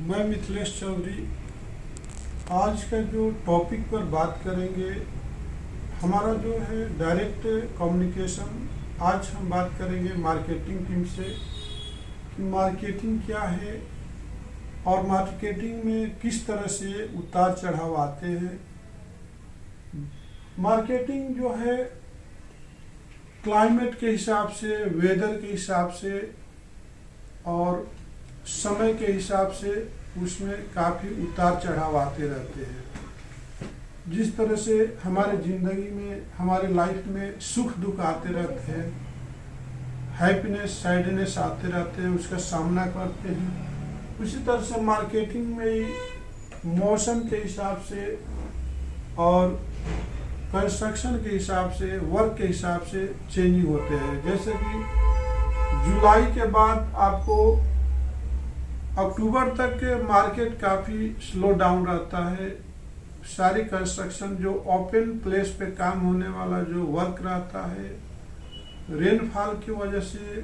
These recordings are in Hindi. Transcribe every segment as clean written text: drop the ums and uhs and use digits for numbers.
मैं मिथिलेश चौधरी। आज का जो टॉपिक पर बात करेंगे हमारा जो है डायरेक्ट कम्युनिकेशन। आज हम बात करेंगे मार्केटिंग टीम से कि मार्केटिंग क्या है और मार्केटिंग में किस तरह से उतार चढ़ाव आते हैं। मार्केटिंग जो है क्लाइमेट के हिसाब से, वेदर के हिसाब से और समय के हिसाब से उसमें काफ़ी उतार चढ़ाव आते रहते हैं। जिस तरह से हमारे ज़िंदगी में, हमारे लाइफ में सुख दुख आते रहते हैं, हैप्पीनेस सैडनेस आते रहते हैं, उसका सामना करते हैं। उसी तरह से मार्केटिंग में ही मौसम के हिसाब से और कंस्ट्रक्शन के हिसाब से, वर्क के हिसाब से चेंजिंग होते हैं। जैसे कि जुलाई के बाद आपको अक्टूबर तक के मार्केट काफ़ी स्लो डाउन रहता है। सारी कंस्ट्रक्शन जो ओपन प्लेस पे काम होने वाला जो वर्क रहता है, रेनफॉल की वजह से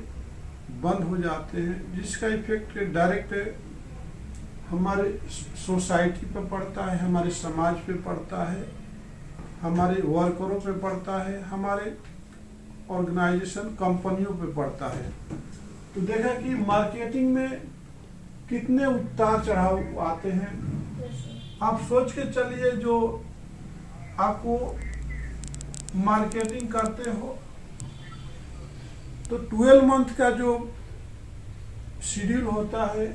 बंद हो जाते हैं, जिसका इफेक्ट डायरेक्ट हमारे सोसाइटी पे पड़ता है, हमारे समाज पे पड़ता है, हमारे वर्करों पे पड़ता है, हमारे ऑर्गेनाइजेशन कंपनियों पे पड़ता है। तो देखा कि मार्केटिंग में कितने उतार चढ़ाव आते हैं। आप सोच के चलिए, जो आपको मार्केटिंग करते हो तो 12 मंथ का जो शेड्यूल होता है,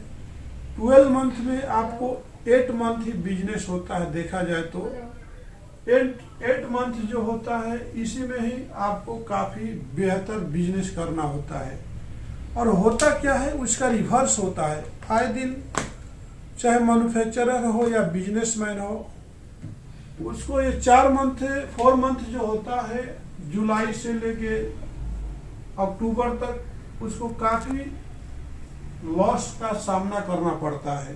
12 मंथ में आपको 8 मंथ ही बिजनेस होता है। देखा जाए तो 8 मंथ जो होता है, इसी में ही आपको काफ़ी बेहतर बिजनेस करना होता है। और होता क्या है, उसका रिवर्स होता है। आए दिन चाहे मैन्युफैक्चरर हो या बिजनेसमैन हो, उसको ये 4 मंथ जो होता है, जुलाई से लेके अक्टूबर तक, उसको काफ़ी लॉस का सामना करना पड़ता है।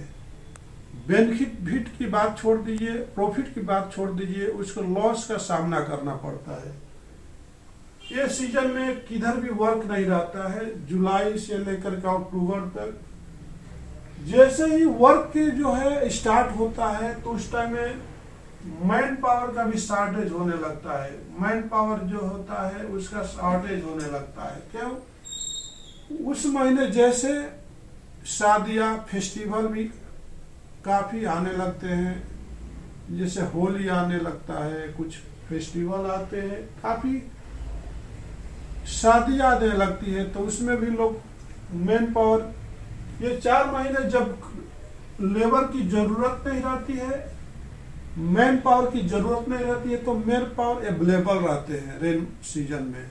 बेनिफिट की बात छोड़ दीजिए, प्रॉफिट की बात छोड़ दीजिए, उसको लॉस का सामना करना पड़ता है। ये सीजन में किधर भी वर्क नहीं रहता है, जुलाई से लेकर के अक्टूबर तक। जैसे ही वर्क जो है स्टार्ट होता है तो उस टाइम में मैन पावर का भी शॉर्टेज होने लगता है। मैन पावर जो होता है उसका शॉर्टेज होने लगता है। क्यों? उस महीने जैसे शादियाँ, फेस्टिवल भी काफ़ी आने लगते हैं, जैसे होली आने लगता है, कुछ फेस्टिवल आते हैं, काफ़ी शादी आने लगती है, तो उसमें भी लोग मैन पावर, ये 4 महीने जब लेबर की ज़रूरत नहीं रहती है, मैन पावर की ज़रूरत नहीं रहती है, तो मैन पावर अवेलेबल रहते हैं रेन सीजन में।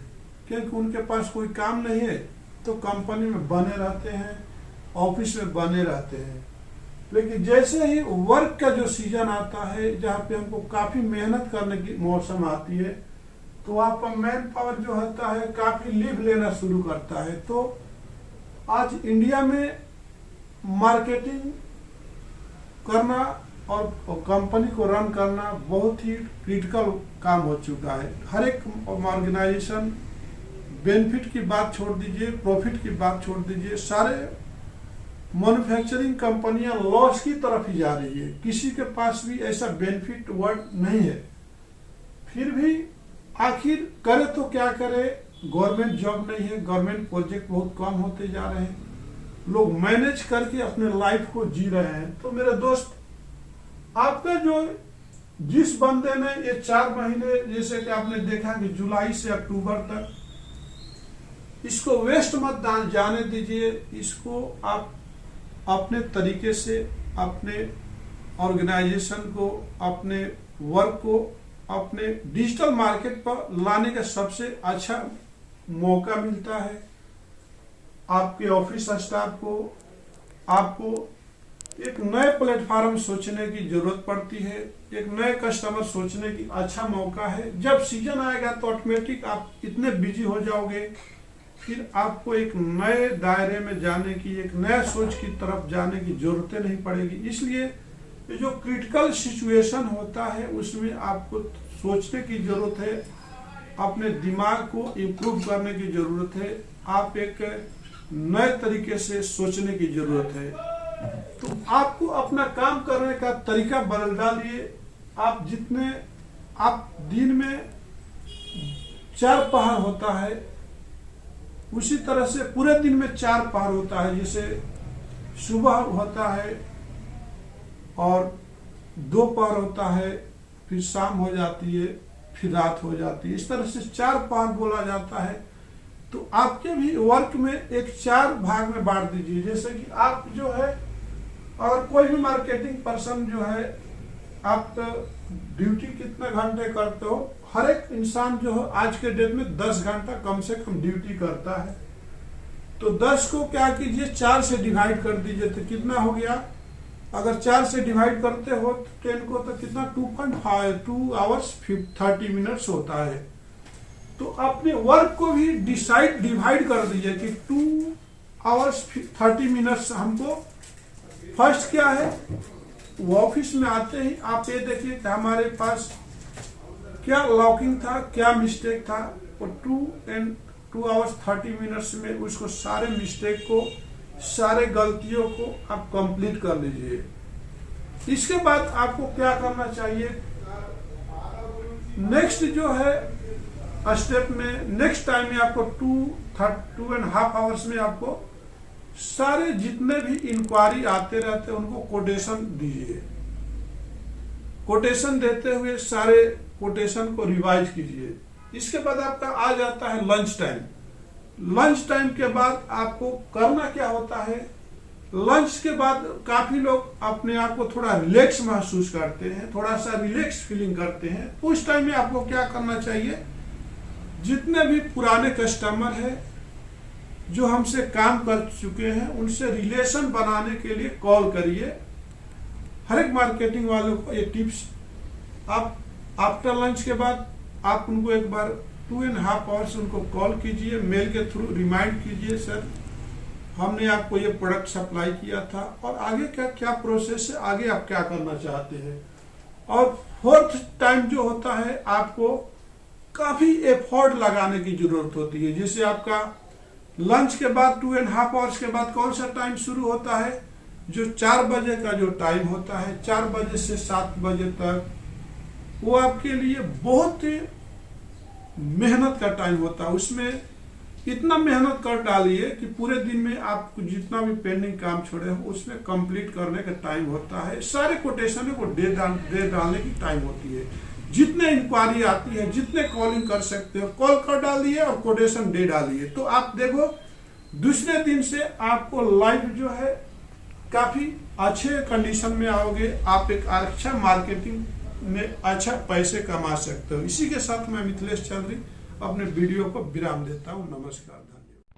क्योंकि उनके पास कोई काम नहीं है तो कंपनी में बने रहते हैं, ऑफिस में बने रहते हैं। लेकिन जैसे ही वर्क का जो सीजन आता है, जहाँ पे हमको काफ़ी मेहनत करने की मौसम आती है, तो आपका मैन पावर जो होता है काफ़ी लीव लेना शुरू करता है। तो आज इंडिया में मार्केटिंग करना और कंपनी को रन करना बहुत ही क्रिटिकल काम हो चुका है। हर एक ऑर्गेनाइजेशन, बेनिफिट की बात छोड़ दीजिए, प्रॉफिट की बात छोड़ दीजिए, सारे मैन्युफैक्चरिंग कंपनियां लॉस की तरफ ही जा रही है। किसी के पास भी ऐसा बेनिफिट वर्ड नहीं है। फिर भी आखिर करे तो क्या करे, गवर्नमेंट जॉब नहीं है, गवर्नमेंट प्रोजेक्ट बहुत कम होते जा रहे हैं, लोग मैनेज करके अपने लाइफ को जी रहे हैं। तो मेरे दोस्त, आपका जो जिस बंदे ने ये 4 महीने, जैसे कि आपने देखा कि जुलाई से अक्टूबर तक, इसको वेस्ट मत जाने दीजिए। इसको आप अपने तरीके से अपने ऑर्गेनाइजेशन को, अपने वर्क को अपने डिजिटल मार्केट पर लाने का सबसे अच्छा मौका मिलता है। आपके ऑफिस स्टाफ को, आपको एक नए प्लेटफॉर्म सोचने की जरूरत पड़ती है, एक नए कस्टमर सोचने की अच्छा मौका है। जब सीजन आएगा तो ऑटोमेटिक आप इतने बिजी हो जाओगे, फिर आपको एक नए दायरे में जाने की, एक नया सोच की तरफ जाने की जरूरतें नहीं पड़ेगी। इसलिए जो क्रिटिकल सिचुएशन होता है उसमें आपको सोचने की जरूरत है, अपने दिमाग को इम्प्रूव करने की जरूरत है, आप एक नए तरीके से सोचने की जरूरत है। तो आपको अपना काम करने का तरीका बदल डालिए। आप दिन में 4 पहर होता है, उसी तरह से पूरे दिन में 4 पहर होता है। जैसे सुबह होता है और 2 पहर होता है, फिर शाम हो जाती है, फिर रात हो जाती है। इस तरह से 4 पहर बोला जाता है। तो आपके भी वर्क में एक 4 भाग में बांट दीजिए। जैसे कि आप जो है, और कोई भी मार्केटिंग पर्सन जो है, आप ड्यूटी कितने घंटे करते हो, हर एक इंसान जो है आज के डेट में 10 घंटा कम से कम ड्यूटी करता है। तो 10 को क्या कीजिए, 4 से डिवाइड कर दीजिए। तो कितना हो गया, अगर 4 से डिवाइड करते हो 10 को, तो कितना 2 आवर्स 30 मिनट्स होता है। तो अपने वर्क को भी डिवाइड कर दीजिए कि 2 आवर्स 30 मिनट्स हमको। फर्स्ट क्या है, वो ऑफिस में आते ही आप ये देखिए कि हमारे पास क्या लॉकिंग था, क्या मिस्टेक था। और 2 आवर्स 30 मिनट्स में उसको सारे मिस्टेक को, सारे गलतियों को आप कंप्लीट कर लीजिए। इसके बाद आपको क्या करना चाहिए, नेक्स्ट जो है स्टेप में, नेक्स्ट टाइम में आपको 2.5 आवर्स में आपको सारे जितने भी इंक्वायरी आते रहते हैं उनको कोटेशन दीजिए। कोटेशन देते हुए सारे कोटेशन को रिवाइज कीजिए। इसके बाद आपका आ जाता है लंच टाइम। लंच टाइम के बाद आपको करना क्या होता है, लंच के बाद काफी लोग अपने आप को थोड़ा रिलैक्स महसूस करते हैं, थोड़ा सा रिलैक्स फीलिंग करते हैं। उस टाइम में आपको क्या करना चाहिए, जितने भी पुराने कस्टमर हैं जो हमसे काम कर चुके हैं, उनसे रिलेशन बनाने के लिए कॉल करिए। हर एक मार्केटिंग वालों को ये टिप्स, आप आफ्टर लंच के बाद आप उनको एक बार 2.5 आवर्स उनको कॉल कीजिए, मेल के थ्रू रिमाइंड कीजिए, सर हमने आपको ये प्रोडक्ट सप्लाई किया था और आगे क्या प्रोसेस है, आगे आप क्या करना चाहते हैं। और 4th टाइम जो होता है, आपको काफी एफर्ट लगाने की जरूरत होती है। जैसे आपका लंच के बाद 2.5 आवर्स के बाद कौन सा टाइम शुरू होता है, जो 4 बजे का जो टाइम होता है, 4 बजे से 7 बजे तक, वो आपके लिए बहुत ही मेहनत का टाइम होता है। उसमें इतना मेहनत कर डालिए कि पूरे दिन में आप जितना भी पेंडिंग काम छोड़े हो उसमें कंप्लीट करने का टाइम होता है। सारे कोटेशन को दे डालने की टाइम होती है। जितने इंक्वायरी आती है, जितने कॉलिंग कर सकते हो कॉल कर डालिए और कोटेशन दे डालिए। तो आप देखो दूसरे दिन से आपको लाइफ जो है काफी अच्छे कंडीशन में आओगे। आप एक अच्छा मार्केटिंग में अच्छा पैसे कमा सकते हो। इसी के साथ मैं मिथिलेश चौधरी अपने वीडियो को विराम देता हूँ। नमस्कार।